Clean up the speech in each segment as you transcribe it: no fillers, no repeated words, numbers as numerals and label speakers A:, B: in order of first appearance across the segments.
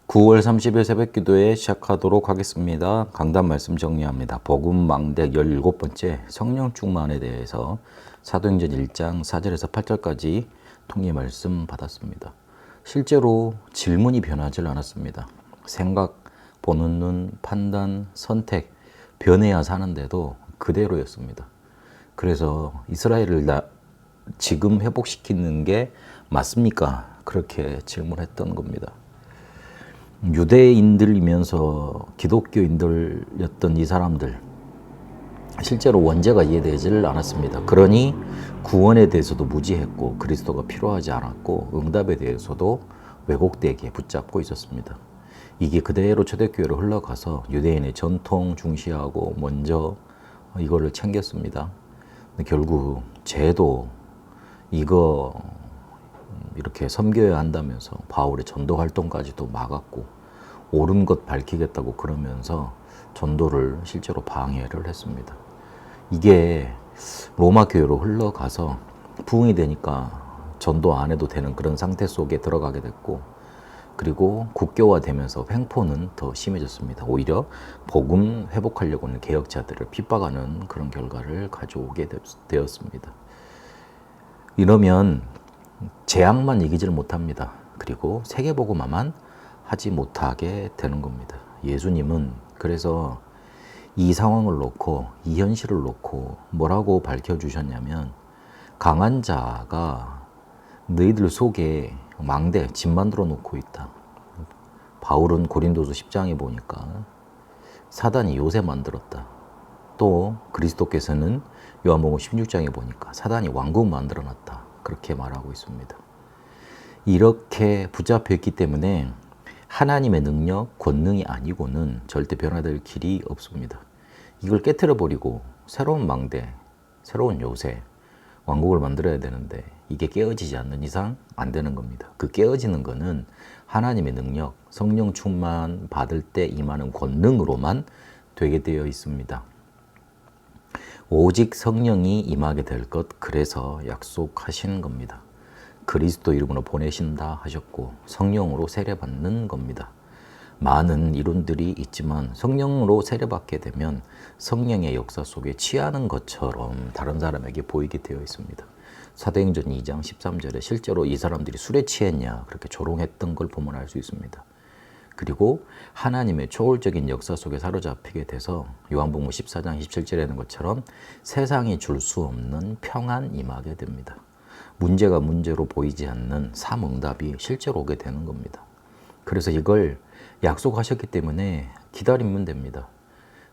A: 9월 30일 새벽기도회 시작하도록 하겠습니다. 강단 말씀 정리합니다. 복음망대 17번째 성령 충만에 대해서 사도행전 1장 4절에서 8절까지 통일 말씀 받았습니다. 실제로 질문이 변하지 않았습니다. 생각, 보는 눈, 판단, 선택 변해야 사는데도 그대로였습니다. 그래서 이스라엘을 지금 회복시키는 게 맞습니까? 그렇게 질문했던 겁니다. 유대인들이면서 기독교인들이었던 이 사람들, 실제로 원죄가 이해되지를 않았습니다. 그러니 구원에 대해서도 무지했고 그리스도가 필요하지 않았고 응답에 대해서도 왜곡되게 붙잡고 있었습니다. 이게 그대로 초대교회로 흘러가서 유대인의 전통 중시하고 먼저 이거를 챙겼습니다. 결국 쟤도 이거 이렇게 섬겨야 한다면서 바울의 전도 활동까지도 막았고 옳은 것 밝히겠다고 그러면서 전도를 실제로 방해를 했습니다. 이게 로마 교회로 흘러가서 부흥이 되니까 전도 안 해도 되는 그런 상태 속에 들어가게 됐고, 그리고 국교화되면서 횡포는 더 심해졌습니다. 오히려 복음 회복하려고 하는 개혁자들을 핍박하는 그런 결과를 가져오게 되었습니다. 이러면 재앙만 이기지를 못합니다. 그리고 세계복음화만 하지 못하게 되는 겁니다. 예수님은 그래서 이 상황을 놓고 이 현실을 놓고 뭐라고 밝혀주셨냐면, 강한 자가 너희들 속에 망대 집 만들어 놓고 있다. 바울은 고린도서 10장에 보니까 사단이 요새 만들었다. 또 그리스도께서는 요한복음 16장에 보니까 사단이 왕국 만들어 놨다. 그렇게 말하고 있습니다. 이렇게 붙잡혀 있기 때문에 하나님의 능력, 권능이 아니고는 절대 변화될 길이 없습니다. 이걸 깨트려 버리고 새로운 망대, 새로운 요새, 왕국을 만들어야 되는데 이게 깨어지지 않는 이상 안 되는 겁니다. 그 깨어지는 거는 하나님의 능력, 성령 충만 받을 때 임하는 권능으로만 되게 되어 있습니다. 오직 성령이 임하게 될 것, 그래서 약속하신 겁니다. 그리스도 이름으로 보내신다 하셨고 성령으로 세례받는 겁니다. 많은 이론들이 있지만 성령으로 세례받게 되면 성령의 역사 속에 취하는 것처럼 다른 사람에게 보이게 되어 있습니다. 사도행전 2장 13절에 실제로 이 사람들이 술에 취했냐 그렇게 조롱했던 걸 보면 알 수 있습니다. 그리고 하나님의 초월적인 역사 속에 사로잡히게 돼서 요한복음 14장 17절에 있는 것처럼 세상이 줄 수 없는 평안 임하게 됩니다. 문제가 문제로 보이지 않는 삼응답이 실제로 오게 되는 겁니다. 그래서 이걸 약속하셨기 때문에 기다리면 됩니다.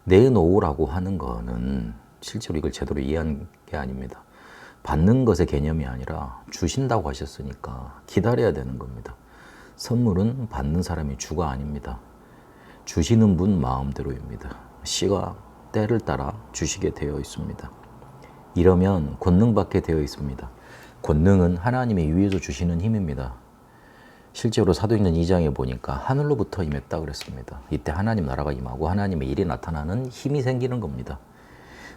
A: 내놓으라고 하는 거는 실제로 이걸 제대로 이해한 게 아닙니다. 받는 것의 개념이 아니라 주신다고 하셨으니까 기다려야 되는 겁니다. 선물은 받는 사람이 주가 아닙니다. 주시는 분 마음대로입니다. 시가 때를 따라 주시게 되어 있습니다. 이러면 권능받게 되어 있습니다. 권능은 하나님의 위에서 주시는 힘입니다. 실제로 사도행전 2장에 보니까 하늘로부터 임했다 그랬습니다. 이때 하나님 나라가 임하고 하나님의 일이 나타나는 힘이 생기는 겁니다.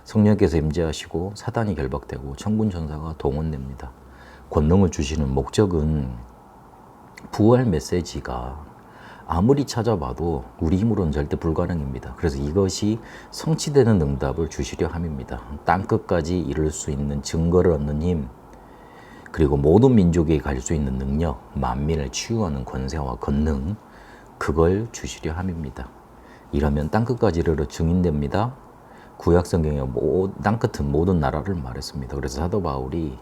A: 성령께서 임재하시고 사단이 결박되고 천군 천사가 동원됩니다. 권능을 주시는 목적은 부활 메시지가 아무리 찾아봐도 우리 힘으로는 절대 불가능입니다. 그래서 이것이 성취되는 응답을 주시려 함입니다. 땅끝까지 이룰 수 있는 증거를 얻는 힘, 그리고 모든 민족에게 갈 수 있는 능력, 만민을 치유하는 권세와 권능, 그걸 주시려 함입니다. 이러면 땅끝까지 이르러 증인됩니다. 구약 성경에 땅끝은 모든 나라를 말했습니다. 그래서 사도 바울이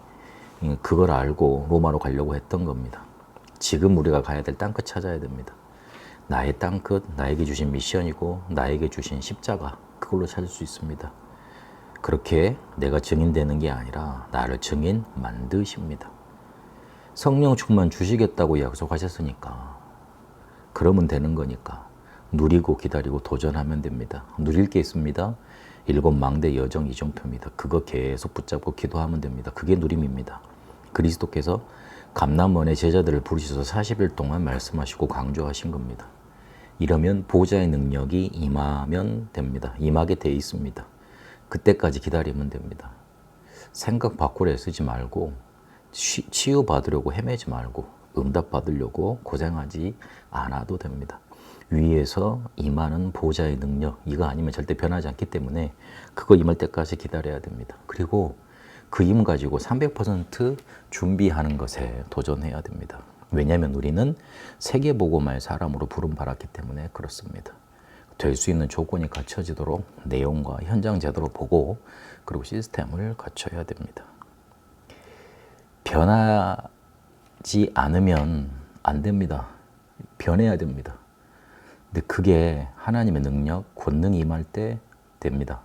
A: 그걸 알고 로마로 가려고 했던 겁니다. 지금 우리가 가야 될 땅끝 찾아야 됩니다. 나의 땅끝, 나에게 주신 미션이고 나에게 주신 십자가, 그걸로 찾을 수 있습니다. 그렇게 내가 증인되는 게 아니라 나를 증인 만드십니다. 성령 충만 주시겠다고 약속하셨으니까 그러면 되는 거니까 누리고 기다리고 도전하면 됩니다. 누릴 게 있습니다. 7망대 여정 이정표입니다. 그거 계속 붙잡고 기도하면 됩니다. 그게 누림입니다. 그리스도께서 감람원의 제자들을 부르셔서 40일 동안 말씀하시고 강조하신 겁니다. 이러면 보좌의 능력이 임하면 됩니다. 임하게 돼 있습니다. 그때까지 기다리면 됩니다. 생각 바꾸려 쓰지 말고 치유받으려고 헤매지 말고 응답받으려고 고생하지 않아도 됩니다. 위에서 임하는 보좌의 능력, 이거 아니면 절대 변하지 않기 때문에 그거 임할 때까지 기다려야 됩니다. 그리고 그 임 가지고 300% 준비하는 것에 도전해야 됩니다. 왜냐하면 우리는 세계복음화의 사람으로 부름받았기 때문에 그렇습니다. 될 수 있는 조건이 갖춰지도록 내용과 현장 제도를 보고 그리고 시스템을 갖춰야 됩니다. 변하지 않으면 안 됩니다. 변해야 됩니다. 근데 그게 하나님의 능력, 권능이 임할 때 됩니다.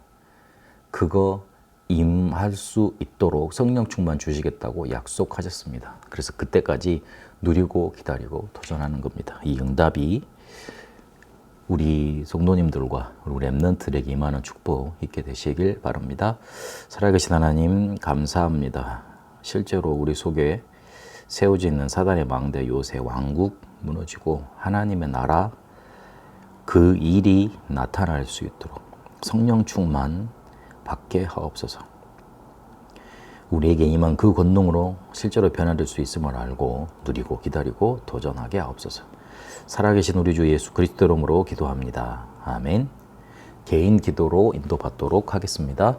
A: 그거 임할 수 있도록 성령 충만 주시겠다고 약속하셨습니다. 그래서 그때까지 누리고 기다리고 도전하는 겁니다. 이 응답이 우리 성도님들과 우리 렘넌트들에게 임하는 축복 있게 되시길 바랍니다. 살아계신 하나님 감사합니다. 실제로 우리 속에 세워져 있는 사단의 망대 요새 왕국 무너지고 하나님의 나라 그 일이 나타날 수 있도록 성령 충만 받게 하옵소서. 우리에게 임한 그 권능으로 실제로 변화될 수 있음을 알고 누리고 기다리고 도전하게 하옵소서. 살아계신 우리 주 예수 그리스도 이름으로 기도합니다. 아멘. 개인 기도로 인도받도록 하겠습니다.